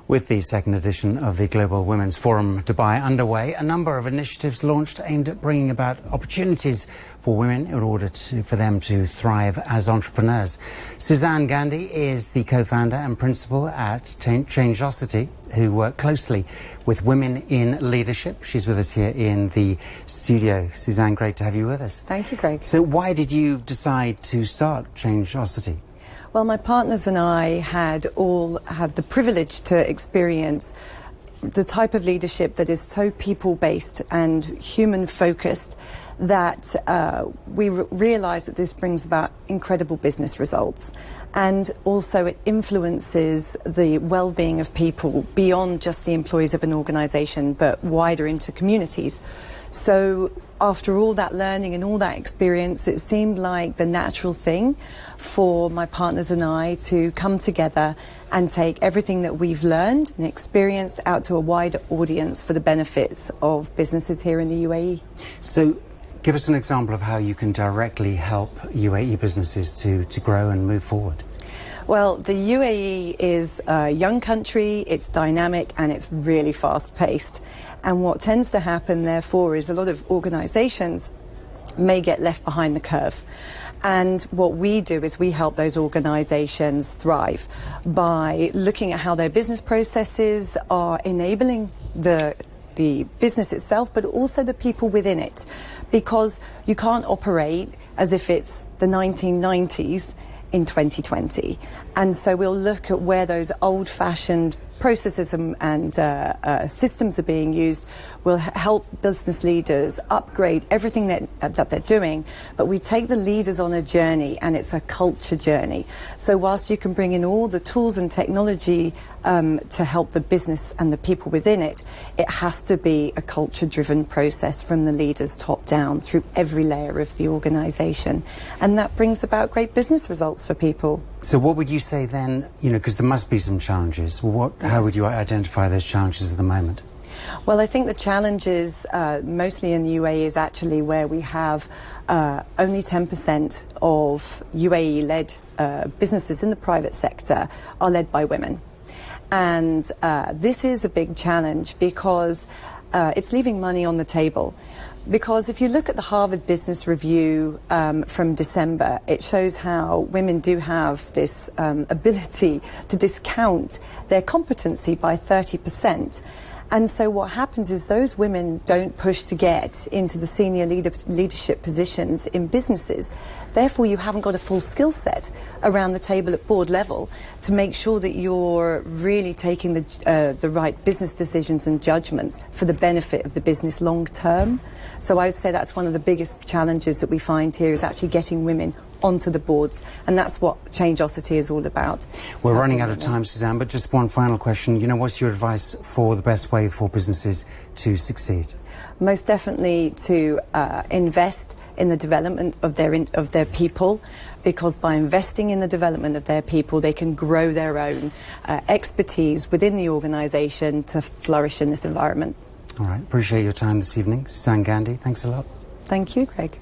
With the second edition of the Global Women's Forum Dubai underway, a number of initiatives launched aimed at bringing about opportunities for women in order for them to thrive as entrepreneurs. Suzanne Gandy is the co-founder and principal at Changeosity, who work closely with women in leadership. She's with us here in the studio. Suzanne, great to have you with us. Thank you, Greg. So why did you decide to start Changeosity? Well, my partners and I had all had the privilege to experience the type of leadership that is so people-based and human-focused that we realize that this brings about incredible business results. And also it influences the well-being of people beyond just the employees of an organization, but wider into communities. So after all that learning and all that experience, it seemed like the natural thing for my partners and I to come together and take everything that we've learned and experienced out to a wider audience for the benefits of businesses here in the UAE. So give us an example of how you can directly help UAE businesses to grow and move forward. Well, the UAE is a young country, it's dynamic and it's really fast-paced. And what tends to happen, therefore, is a lot of organisations may get left behind the curve. And what we do is we help those organisations thrive by looking at how their business processes are enabling the business itself, but also the people within it. Because you can't operate as if it's the 1990s in 2020. And so we'll look at where those old-fashioned processes and systems are being used. Will help business leaders upgrade everything that they're doing, but we take the leaders on a journey, and it's a culture journey. So whilst you can bring in all the tools and technology to help the business and the people within it, it has to be a culture-driven process from the leaders top down through every layer of the organisation, and that brings about great business results for people. So what would you say then, because there must be some challenges, how would you identify those challenges at the moment? Well, I think the challenges mostly in the UAE is actually where we have only 10% of UAE-led businesses in the private sector are led by women. And this is a big challenge because it's leaving money on the table. Because if you look at the Harvard Business Review from December, it shows how women do have this ability to discount their competency by 30%. And so what happens is those women don't push to get into the senior leadership positions in businesses. Therefore, you haven't got a full skill set around the table at board level to make sure that you're really taking the right business decisions and judgments for the benefit of the business long term. So I would say that's one of the biggest challenges that we find here, is actually getting women onto the boards, and that's what Changeosity is all about. We're running out of time, Suzanne, but just one final question. What's your advice for the best way for businesses to succeed? Most definitely to invest in the development of their people, because by investing in the development of their people, they can grow their own expertise within the organisation to flourish in this environment. All right. Appreciate your time this evening. Suzanne Gandy, thanks a lot. Thank you, Greg.